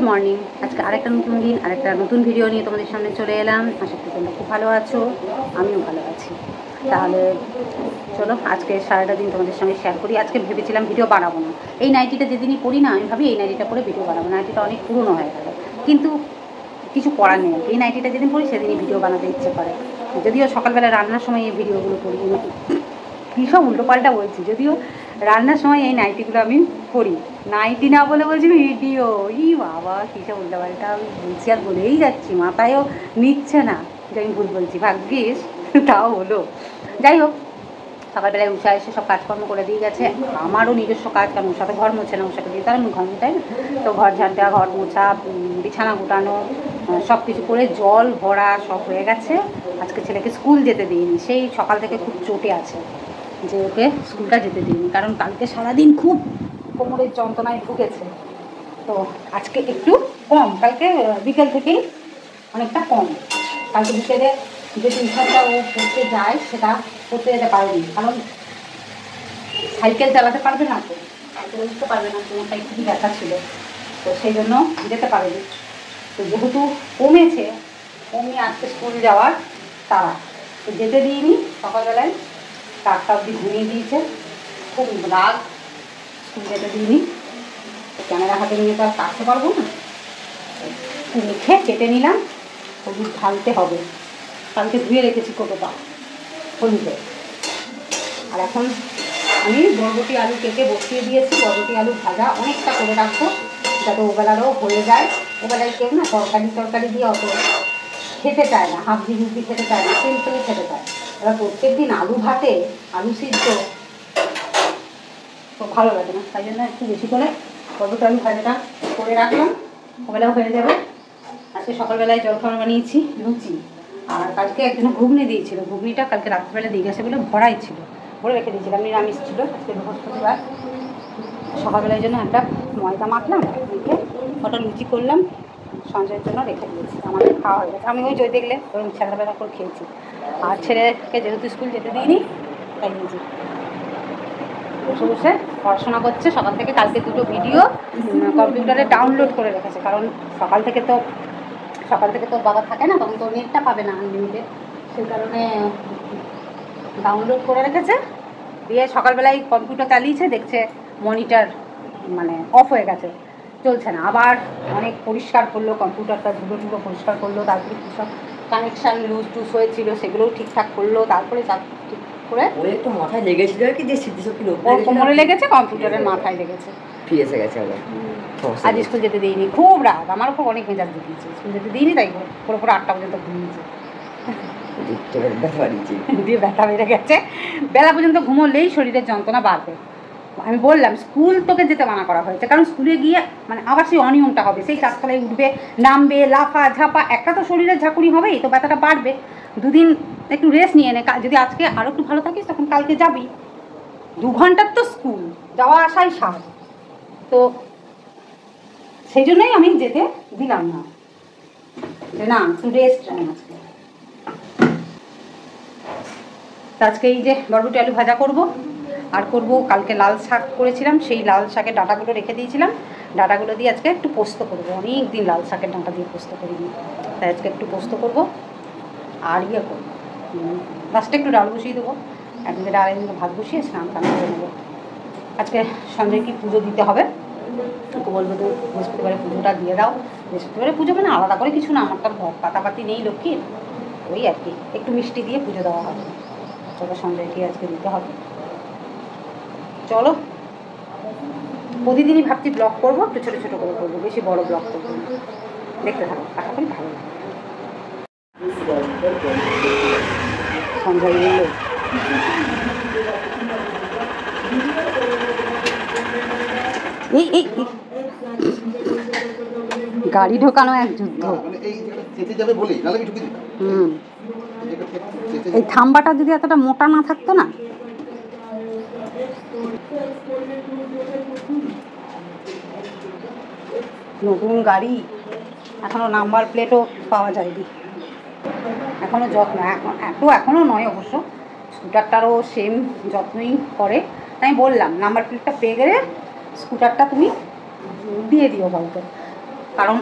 Good morning. আজকে আরেকটা নতুন দিন, আরেকটা নতুন ভিডিও নিয়ে তোমাদের সামনে চলে এলাম। আশা করি তোমরা খুব ভালো আছো, আমিও ভালো আছি। তাহলে চলো আজকে সারাটা দিন তোমাদের সঙ্গে শেয়ার করি। আজকে ভেবেছিলাম ভিডিও বানাবো না, এই নাইটিটা যেদিনই পরি না আমি ভাবি এই নাইটিটা পরে ভিডিও বানাবো। নাইটিটা অনেক পুরনো হয়ে গেল, কিন্তু কিছু করার নেই। এই নাইটিটা যেদিন পরি সেদিনই ভিডিও বানাতে ইচ্ছে করে। যদিও সকালবেলা রান্নার সময় এই ভিডিওগুলো করি, কী সব উল্টোপাল্টা বলছি। যদিও রান্নার সময় এই নাইটিগুলো আমি করি, নাইটি না বলে বলছি ভিডিও। বাবা কী সব উল্টোপাল্টা আমি বলছি আর বলেই যাচ্ছি, মাথায়ও নিচ্ছে না যে আমি ভুল বলছি। ভাগ্যিস তাও হলো। যাই হোক, সকালবেলায় উষা এসে সব কাজকর্ম করে দিয়ে গেছে। আমারও নিজস্ব কাজ, কারণ উষাতে ঘর মোছে না, উষাকে দিয়ে তার আমি ঘর মোছাই না। তো ঘর ঝাঁটা, ঘর মোছা, বিছানা গোটানো, সব কিছু করে জল ভরা সব হয়ে গেছে। আজকে ছেলেকে স্কুল যেতে দিইনি, সেই সকাল থেকে খুব চটে আছে যে ওকে স্কুলটা যেতে দিইনি, কারণ কালকে সারাদিন খুব কোমরের যন্ত্রণায় ভুগেছে। তো আজকে একটু কম, কালকে বিকেল থেকেই অনেকটা কম। কালকে বিকেলে যে টিউশনটা ও পড়তে যায় সেটা পড়তে যেতে পারেনি, কারণ সাইকেল চালাতে পারবে না, তো সাইকেল উঠতে পারবে না, কোনোটাই খুবই ব্যথা ছিল, তো সেই জন্য যেতে পারেনি। তো যেহেতু কমেছে, অমনি আজকে স্কুল যাওয়ার তারা, তো যেতে দিইনি। সকালবেলায় 4টা অবধি ঘুমিয়ে দিয়েছে, খুব রাগ, স্কুল যেতে দিইনি। ক্যামেরা হাতে নিয়ে তো আর কাটতে পারবো না, লিখে কেটে নিলাম। হলুদ ঢালতে হবে, কালকে ধুয়ে রেখেছি কতটা হলুদে। আর এখন আমি বরবটি আলু কেটে বসিয়ে দিয়েছি। বরবটি আলু ভাজা অনেকটা করে রাখবো, যাতে ওবেলারও হয়ে যায়। ওবেলায় কেউ না তরকারি দিয়ে অত খেতে চায় না, হাফজি হুবজি খেতে চায় না, সিম্পলি খেতে চায়। এবার প্রত্যেক দিন আলু ভাতে, আলু সিদ্ধ তো ভালো লাগে না, তাই জন্য একটু বেশি করে বরবটি আলু ভাজাটা করে রাখলাম, ওবেলাও হয়ে যাবে। আজকে সকালবেলায় জলখাবার বানিয়েছি লুচি, আর কালকে একজনে ঘুগনি দিয়েছিল। ঘুগনিটা কালকে রাত্রিবেলা দিয়ে গেছে বলে ভরাই ছিল, ভরে রেখে দিয়েছিলাম, নিরামিষ ছিল। আজকে বৃহস্পতিবার, সকালবেলার জন্য একটা ময়দা মাখলাম, মেখে ওটা লুচি করলাম, সঞ্জয়ের জন্য রেখে দিয়েছি। আমাদের খাওয়া হয়ে গেছে, আমি ওই জয় দেখলে ওরকম ছেলেবেলা করে খেয়েছি। আর ছেলেকে যেহেতু স্কুল যেতে দিইনি, তাই নিয়েছি বসে বসে পড়াশোনা করছে সকাল থেকে। কালকে 2টো ভিডিও কম্পিউটারে ডাউনলোড করে রেখেছে, কারণ সকাল থেকে তো বাবা থাকে না, তখন তো নেটটা পাবে না আনলিমিটেড, সেই কারণে ডাউনলোড করে রেখেছে। দিয়ে সকালবেলায় কম্পিউটার চালিয়েছে, দেখছে মনিটর মানে অফ হয়ে গেছে, চলছে না। আবার অনেক পরিষ্কার করলো কম্পিউটারটা, ধুলো পরিষ্কার করলো, তারপরে কী সব কানেকশান লুজ টুজ হয়েছিল সেগুলোও ঠিকঠাক করলো, তারপরে ঠিক করে ওই একটু মাথায় লেগেছিল আর কি, যে স্মৃতিশক্তি কোমরে লেগেছে, কম্পিউটারের মাথায় লেগেছে, ঠিক এসে গেছে। আজ স্কুল যেতে দিইনি, খুব রাগ, আমার খুব অনেক মেজাজ দেখিয়েছে। স্কুল যেতে দিইনি, তাই পুরো 8টা পর্যন্ত ঘুমিয়েছে, দিয়ে ব্যথা বেড়ে গেছে। বেলা পর্যন্ত ঘুমোলেই শরীরের যন্ত্রণা বাড়বে। আমি বললাম স্কুল তোকে যেতে মানা করা হয়েছে, কারণ স্কুলে গিয়ে মানে আবার সেই অনিয়মটা হবে, সেই চারতলায় উঠবে, নামবে, লাফা ঝাপা, একটা তো শরীরের ঝাঁকুনি হবেই, তো ব্যথাটা বাড়বে। 2 দিন একটু রেস্ট নিয়ে নে, যদি আজকে আরও একটু ভালো থাকিস তখন কালকে যাবি। 2 ঘন্টার তো স্কুল, যাওয়া আসাই সাজ, তো সেই জন্যই আমি যেতে দিলাম না, যে না একটু রেস্ট নেই আজকে। আজকে এই যে বরবটি আলু ভাজা করব, আর করব কালকে লাল শাক করেছিলাম, সেই লাল শাকের ডাঁটাগুলো রেখে দিয়েছিলাম, ডাঁটাগুলো দিয়ে আজকে একটু পোস্ত করব। অনেক দিন লাল শাকের ডাঁটা দিয়ে পোস্ত করিনি, তাই আজকে একটু পোস্ত করব। আর ইয়ে করব, লাস্টে একটু ডাল বসিয়ে দেবো, একদিকে ডাল, একদিকে ভাত বসিয়ে স্নান টান করে নেবো। আজকে সঞ্জয়কে পুজো দিতে হবে, ওকে বলবো তো বৃহস্পতিবারে পুজোটা দিয়ে দাও। বৃহস্পতিবারে পুজো মানে আলাদা করে কিছু না, আমার তার পাতাপাতি নেই লক্ষ্মীর, ওই আর কি একটু মিষ্টি দিয়ে পুজো দেওয়া হবে। চলো সঞ্জয়কে আজকে দিতে হবে। চলো, প্রতিদিনই ভাবছি ব্লগ করবো, একটু ছোটো ছোটো করে করবো, বেশি বড় ব্লগ করবো না। দেখতে থাকো, আশা করি ভালো লাগে। সঞ্জয় এলো, এই এই গাড়ি ঢোকানো এক যুদ্ধ। এই থাম্বাটা যদি এতটা মোটা না থাকতো না, নতুন গাড়ি, এখনো নাম্বার প্লেটও পাওয়া যায়নি, এখনো যত্ন, এখনো নয় অবশ্য, স্কুটারটারও সেম যত্নই করে। তাই আমি বললাম নাম্বার প্লেটটা পেয়ে গেলে স্কুটারটা তুমি দিয়ে দিও কাউকে, কারণ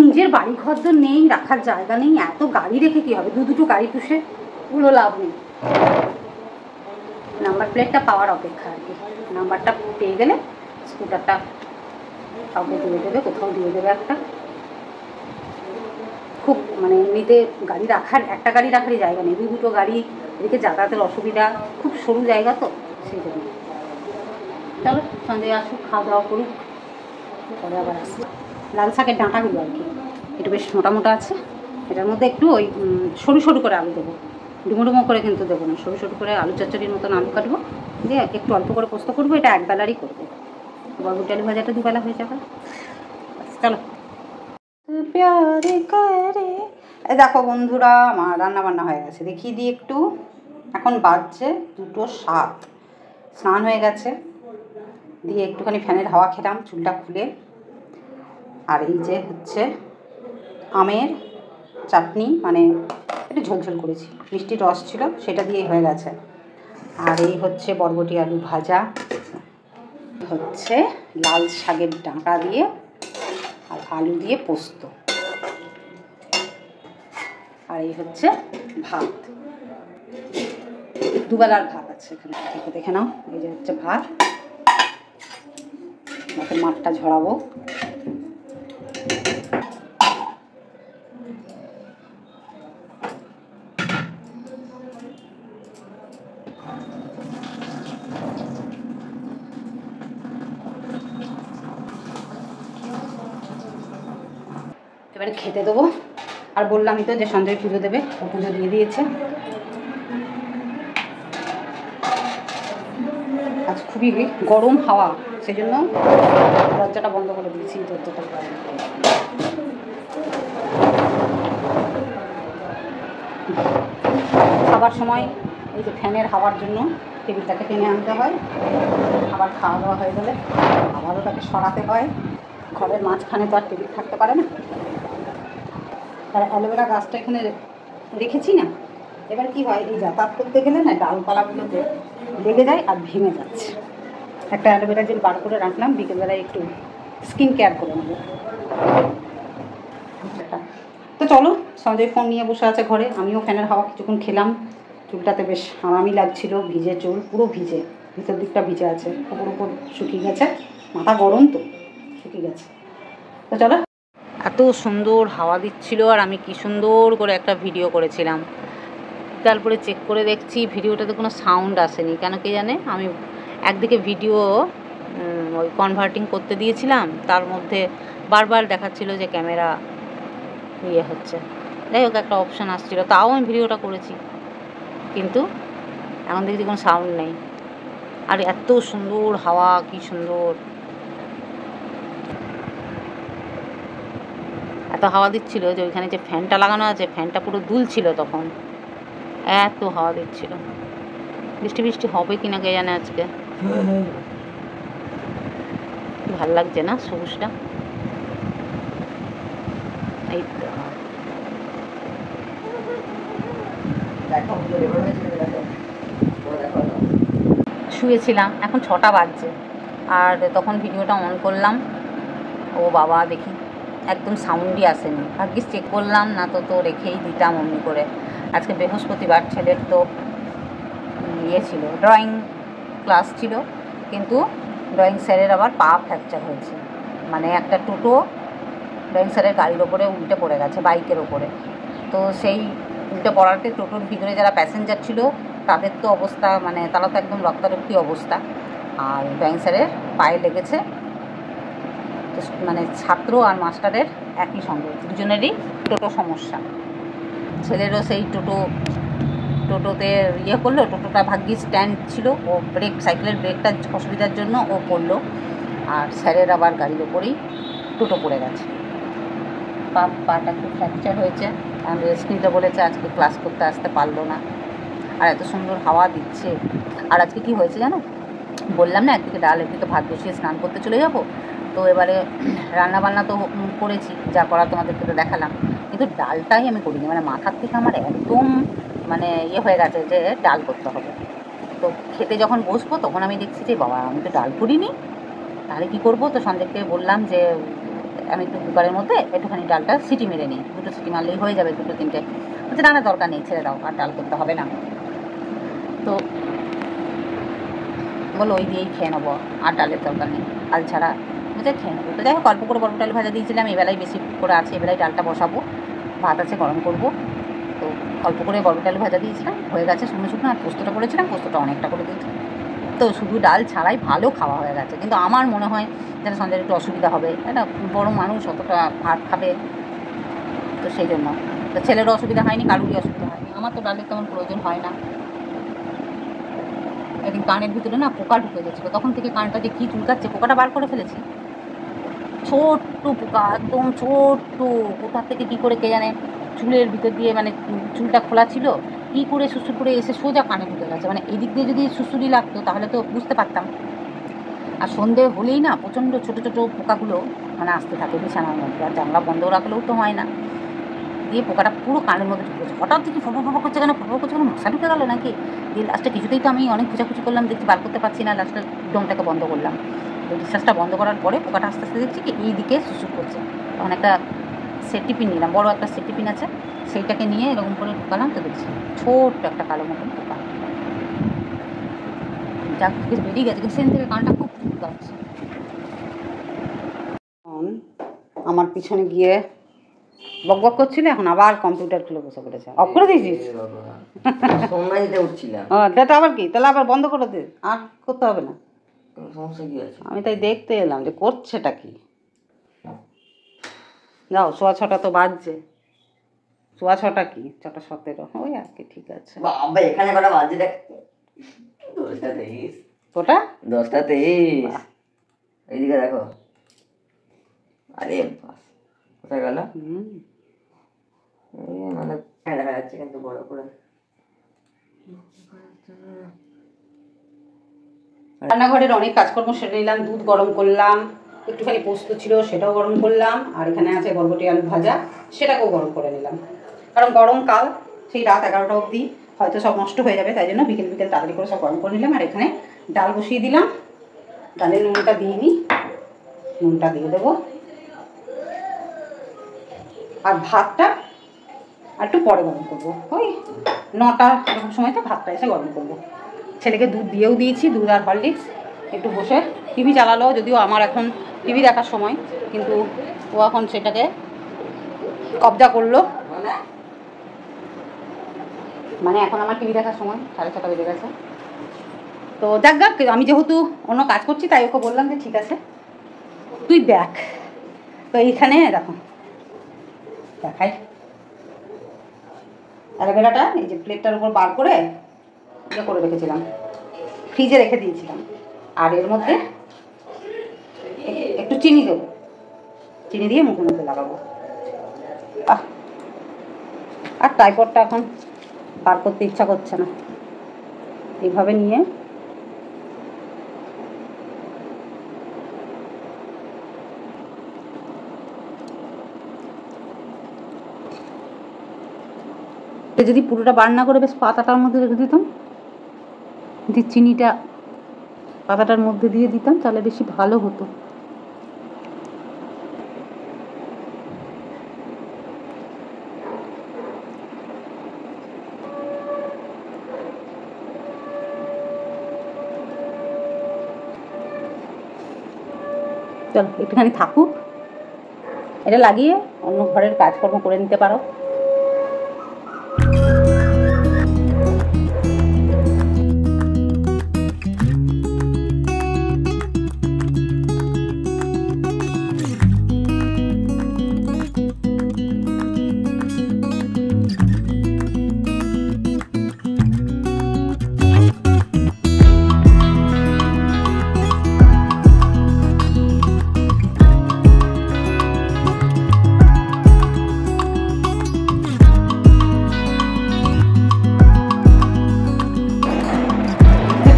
নিজের বাড়ি ঘর তো নেই, রাখার জায়গা নেই, এত গাড়ি রেখে কী হবে, দুটো গাড়ি পুষে কোনো লাভ নেই। নাম্বার প্লেটটা পাওয়ার অপেক্ষা আর কি, নাম্বারটা পেয়ে গেলে স্কুটারটা কাউকে দিয়ে দেবে, কোথাও দিয়ে দেবে একটা। খুব মানে এমনিতে গাড়ি রাখার, একটা গাড়ি রাখারই জায়গা নেই, দুটো গাড়ি, এদিকে যাতায়াতের অসুবিধা, খুব সরু জায়গা তো সেই জন্য। চলো সঞ্জয় আসুক, খাওয়া দাওয়া করুক, পরে আবার আসি। লাল শাকের ডাঁটাগুলো আর কি একটু বেশ মোটা মোটা আছে, এটার মধ্যে একটু ওই সরু সরু করে আলু দেবো, ডুমো ডুমো করে কিন্তু দেবো না, সরু সরু করে আলু চচ্চড়ির মতন আলু কাটবো, দিয়ে একটু অল্প করে পোস্ত করবো। এটা একবেলারই করবো, বরবটি আলু ভাজাটা দুবেলা হয়ে যাবে। চলো প্যারে করে। দেখো বন্ধুরা, আমার রান্না বান্না হয়ে গেছে, দেখিয়ে দিই একটু। এখন বাজছে 2:07, স্নান হয়ে গেছে, দিয়ে একটুখানি ফ্যানের হাওয়া খেলাম চুলটা খুলে। আর এই যে হচ্ছে আমের চাটনি, মানে একটু ঝোলঝোল করেছি, মিষ্টির রস ছিল সেটা দিয়ে হয়ে গেছে। আর এই হচ্ছে বরবটি আলু ভাজা, হচ্ছে লাল শাকের ডাঁটা দিয়ে আর আলু দিয়ে পোস্ত, আর এই হচ্ছে ভাত, দুবেলার ভাত আছে এখানে, থেকে দেখে নাও। এই যে হচ্ছে ভাত, ভাতের মাঠটা ঝরাবো। এবারে খেতে দেবো। আর বললামই তো যে সঞ্জয় পুজো দেবে, ও পুজো দিয়ে দিয়েছে। আজ খুবই গরম হাওয়া, সেই জন্য দরজাটা বন্ধ করে দিয়েছি, দরজাটা খাবার সময় এই যে ফ্যানের হাওয়ার জন্য টেবিলটাকে টেনে আনতে হয়, আবার খাওয়া দাওয়া হয়ে গেলে আবারও তাকে সরাতে হয়, ঘরের মাঝখানে তো আর টেবিল থাকতে পারে না। আর অ্যালোভেরা গাছটা এখানে রেখেছি না, এবার কি হয়, এই যাতায়াত করতে গেলে না ডালপালাগুলোতে লেগে যায় আর ভেঙে যাচ্ছে। একটা অ্যালোভেরা জেল বার করে রাখলাম, বিকেলবেলায় একটু স্কিন কেয়ার করে নেবো। তো চলো, সঞ্জয় ফোন নিয়ে বসে আছে ঘরে, আমিও ফ্যানের হাওয়া কিছুক্ষণ খেলাম, চুলটাতে বেশ আরামই লাগছিল, ভিজে চুল, পুরো ভিজে, ভিতর দিকটা ভিজে আছে, উপর উপর শুকিয়ে গেছে, মাথা গরম তো শুকিয়ে গেছে। তো চলো, এত সুন্দর হাওয়া দিচ্ছিল আর আমি কি সুন্দর করে একটা ভিডিও করেছিলাম, তারপরে চেক করে দেখছি ভিডিওটাতে কোনো সাউন্ড আসেনি, কেন কে জানে। আমি একদিকে ভিডিও ওই কনভার্টিং করতে দিয়েছিলাম, তার মধ্যে বারবার দেখাচ্ছিল যে ক্যামেরা ইয়ে হচ্ছে, যাই হোক একটা অপশান আসছিলো, তাও আমি ভিডিওটা করেছি, কিন্তু এখন দেখছি কোনো সাউন্ড নেই। আর এত সুন্দর হাওয়া, কি সুন্দর এত হাওয়া দিচ্ছিল যে ওইখানে যে ফ্যানটা লাগানো আছে, ফ্যানটা পুরো দুলছিল তখন, এত হাওয়া দিচ্ছিল। বৃষ্টি বৃষ্টি হবে কিনা কে জানে আজকে। ভাল লাগছে না সবুজটা, এই তো শুয়েছিলাম, এখন 6টা বাজছে, আর তখন ভিডিওটা অন করলাম, ও বাবা দেখি একদম সাউন্ডই আসেনি, ভাগ্যিস চেক করলাম, না তো তো রেখেই দিতাম অমনি করে। আজকে বৃহস্পতিবার, ছেলের তো ইয়ে ছিল, ড্রয়িং ক্লাস ছিল, কিন্তু ড্রয়িং স্যারের আবার পা ফ্র্যাকচার হয়েছে, মানে একটা টোটো ড্রয়িং স্যারের গাড়ির ওপরে উল্টে পড়ে গেছে, বাইকের ওপরে। তো সেই উল্টে পড়াতে টোটোর ভিতরে যারা প্যাসেঞ্জার ছিল তাদের তো অবস্থা, মানে তারা তো একদম রক্তারক্তি অবস্থা, আর ড্রয়িং স্যারের পায়ে লেগেছে, মানে ছাত্র আর মাস্টারের একই সঙ্গে, দুজনেরই টোটো সমস্যা। ছেলেরও সেই টোটোতে ইয়ে করলো, টোটোটা ভাগ্যিস স্ট্যান্ড ছিল, ও ব্রেক, সাইকেলের ব্রেকটা অসুবিধার জন্য ও পড়লো, আর স্যারের আবার গাড়ির ওপরেই টোটো পড়ে গেছে, পাটা একটু ফ্র্যাকচার হয়েছে, আর রেস্ট নিতে বলেছে, আজকে ক্লাস করতে আসতে পারলো না। আর এত সুন্দর হাওয়া দিচ্ছে। আর আজকে কি হয়েছে জানো, বললাম না একদিকে ডাল একদিকে ভাত বসিয়ে স্নান করতে চলে যাব, তো এবারে রান্নাবান্না তো করেছি, যা করা তোমাদেরকে তো দেখালাম, কিন্তু ডালটাই আমি করিনি, মানে মাথার থেকে আমার একদম মানে ইয়ে হয়ে গেছে যে ডাল করতে হবে। তো খেতে যখন বসবো তখন আমি দেখছি যে বাবা আমি তো ডাল করিনি, তাহলে কী করবো। তো সঞ্জয়কে বললাম যে আমি একটু কুকারের মধ্যে একটুখানি ডালটা সিটি মেরে নিই, 2টো সিটি মারলেই হয়ে যাবে, 2-3টে। বলছে না দরকার নেই, ছেড়ে দাও, আর ডাল করতে হবে না। তো বলো ওই দিয়েই খেয়ে নেবো, আর ডালের দরকার নেই, ডাল ছাড়া বুঝে খেয়ে নেবো। তো যাই হোক, অল্প করে বরবটি আলু ভাজা দিয়েছিলাম, এবেলায় বেশি করে আছে, এবেলায় ডালটা বসাবো, ভাত আছে গরম করবো। তো অল্প করে বরবটি আলু ভাজা দিয়েছিলাম, হয়ে গেছে শুকনো শুকনো। আর পোস্তটা করেছিলাম, পোস্তটা অনেকটা করে দিয়েছিলাম। তো শুধু ডাল ছাড়াই ভালো খাওয়া হয়ে গেছে। কিন্তু আমার মনে হয় যেন সন্ধ্যায় একটু অসুবিধা হবে, একটা বড় মানুষ অতটা ভাত খাবে, তো সেই জন্য। তো ছেলেরও অসুবিধা হয়নি, কারোরই অসুবিধা হয়নি, আমার তো ডালের তেমন প্রয়োজন হয় না। একদিন কানের ভিতরে না পোকা ঢুকে গেছিলো, তখন থেকে কানটা যে কী চুলকাচ্ছে, পোকাটা বার করে ফেলেছি। ছোট্ট পোকা, একদম ছোট্ট, কোথা থেকে কী করে কে জানে চুলের ভিতর দিয়ে, মানে চুলটা খোলা ছিল, কী করে সুসুর করে এসে সোজা কানে ঢুকে গেছে। মানে এই দিক দিয়ে যদি সুসুরি লাগতো তাহলে তো বুঝতে পারতাম। আর সন্ধে হলেই না প্রচণ্ড ছোটো ছোটো পোকাগুলো মানে আসতে থাকে বিছানার মধ্যে, আর জানলা বন্ধ রাখলেও তো হয় না। দিয়ে পোকাটা পুরো কানের মধ্যে ঢুকেছে, হঠাৎ দেখি ফোপা ফোপা করছে, কেন ফোপা করছে, কেন মশা ঢুকে গেলো নাকি। দিয়ে লাস্টে কিছুতেই তো আমি অনেক খোঁজাখুঁজি করলাম, দেখছি বার করতে পারছি না, লাস্টে দমটাকে বন্ধ করলাম। তো নিঃশ্বাসটা বন্ধ করার পরে পোকাটা আস্তে আস্তে দেখছি কি এই দিকে সুসুর করছে। তখন একটা সেফটিপিন নিলাম, বড় একটা সেফটিপিন আছে, সেইটাকে নিয়ে এরকম করে ঢুকালাম। তো দেখছি ছোট্ট একটা কালো মতন পোকা, যা বেরিয়ে গেছে, কিন্তু সেদিন থেকে কানটা খুব চুলকাচ্ছে। আমার পিছনে গিয়ে বক বক করছিল, এখন আবার কম্পিউটার খুলে বসে পড়েছে। অফ করে দিয়েছিস? সময় দিতে উঠছিলাম। এটা আবার কি, তাহলে আবার বন্ধ করে দে, আর করতে হবে না। সমস্যা কি আছে? আমি তাই দেখতে এলাম যে করছেটা কি। যাও, 6:15 তো বাজছে। 6:15 কি, 6:17, ওই আর কি, ঠিক আছে। বাবা এখানে কটা বাজে দেখ, 10:23। ওটা 10:23, এইদিকে দেখো। আরে কোথায় গেল? মানে দেখা যাচ্ছে কিন্তু বড় করে। রান্নাঘরের অনেক কাজকর্ম সেরে নিলাম, দুধ গরম করলাম, একটুখানি পোস্ত ছিল সেটাও গরম করলাম, আর এখানে আছে বরবটি আলু ভাজা, সেটাকেও গরম করে নিলাম। কারণ গরমকাল, সেই রাত 11টা অবধি হয়তো সব নষ্ট হয়ে যাবে, তাই জন্য বিকেল বিকেল তাড়াতাড়ি করে সব গরম করে নিলাম। আর এখানে ডাল বসিয়ে দিলাম, ডালে নুনটা দিয়ে নিই, নুনটা দিয়ে দেবো। আর ভাতটা আর একটু পরে গরম করবো, ওই 9টা এরকম সময়তে ভাতটা এসে গরম করবো। ছেলেকে দুধ দিয়েও দিয়েছি, দুধ আর হরলিক্স। একটু বসে টিভি চালালো, যদিও আমার এখন টিভি দেখার সময়, কিন্তু ও এখন সেটাকে কবজা করলো। মানে এখন আমার টিভি দেখার সময়, 6:30 বেজে গেছে। তো যাক, আমি যেহেতু অন্য কাজ করছি তাই ওকে বললাম যে ঠিক আছে তুই দেখ। তো এইখানে দেখো দেখাই, অ্যালোভেরাটা এই যে প্লেটটার উপর বার করে ইয়ে করে রেখেছিলাম, ফ্রিজে রেখে দিয়েছিলাম। আর এর মধ্যে একটু চিনি দেবো, চিনি দিয়ে মুখের মধ্যে লাগাবো। আর ট্রাইপডটা এখন বার করতে ইচ্ছা করছে না, এইভাবে নিয়ে যদি পুরোটা বার না করে বেশ পাতাটার মধ্যে রেখে দিতাম, যদি চিনিটা পাতাটার মধ্যে দিয়ে দিতাম তাহলে বেশি ভালো হতো। চলো একটুখানি থাকুক, এটা লাগিয়ে অন্য ঘরের কাজকর্ম করে নিতে পারো।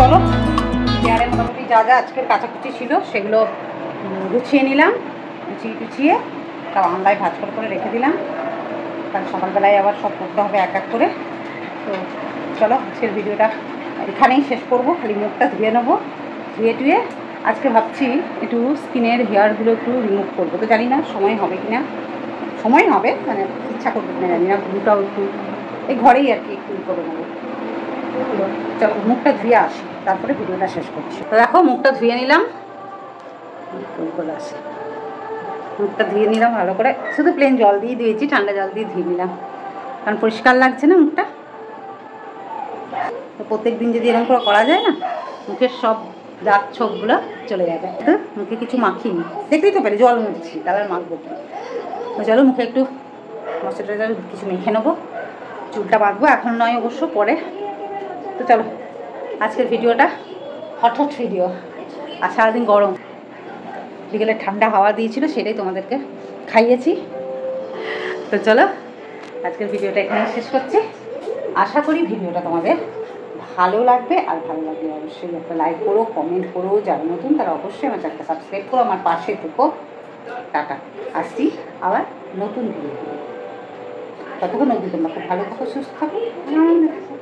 চলো চেয়ারে মোটামুটি যা যা আজকের কাচাকুচি ছিল সেগুলো গুছিয়ে নিলাম, গুছিয়ে সব আমলায় ভাজ করে রেখে দিলাম, কারণ সকালবেলায় আবার সব করতে হবে এক এক করে। তো চলো আজকের ভিডিওটা এখানেই শেষ করবো, খালি মুখটা ধুয়ে নেবো, ধুয়ে টুয়ে আজকে ভাবছি একটু স্কিনের হেয়ারগুলো একটু রিমুভ করবো, তো জানি না সময় হবে কি না। সময় হবে মানে ইচ্ছা করবে কিনা জানি না, মুখটাও একটু এই ঘরেই আর কি একটু করে নেবো। চলো মুখটা ধুয়ে আসি, তারপরে ভিডিওটা শেষ করছি। তো দেখো মুখটা ধুয়ে নিলাম, করে আসি। মুখটা ধুয়ে নিলাম ভালো করে, শুধু প্লেন জল দিয়ে ধুয়েছি, ঠান্ডা জল দিয়ে ধুয়ে নিলাম, কারণ পরিষ্কার লাগছে না মুখটা। তো প্রত্যেক দিন যদি এরকম করে করা যায় না, মুখের সব দাগ ছোপগুলো চলে যাবে। তো মুখে কিছু মাখিনি, দেখতেই তো পেলে জল মুছছি, তাহলে মাখবো কি। তো চলো মুখে একটু ময়শ্চারাইজার কিছু মেখে নেবো, চুলটা বাঁধবো, এখন নয় অবশ্য পরে। তো চলো আজকের ভিডিওটা হট ভিডিও। আর সারাদিন গরম, বিকেলে ঠান্ডা হাওয়া দিয়েছিল, সেটাই তোমাদেরকে খাইয়েছি। তো চলো আজকের ভিডিওটা এখানে শেষ করছি। আশা করি ভিডিওটা তোমাদের ভালো লাগবে, আর ভালো লাগলে অবশ্যই একটা লাইক করো, কমেন্ট করো, যারা নতুন তারা অবশ্যই আমার চ্যানেলটা সাবস্ক্রাইব করো, আমার পাশে থেকো। টাটা, আসছি আবার নতুন ভিডিও। ততক্ষণ অবধি তোমরা খুব ভালো থাকো, সুস্থ থাকো, আনন্দে থাকো।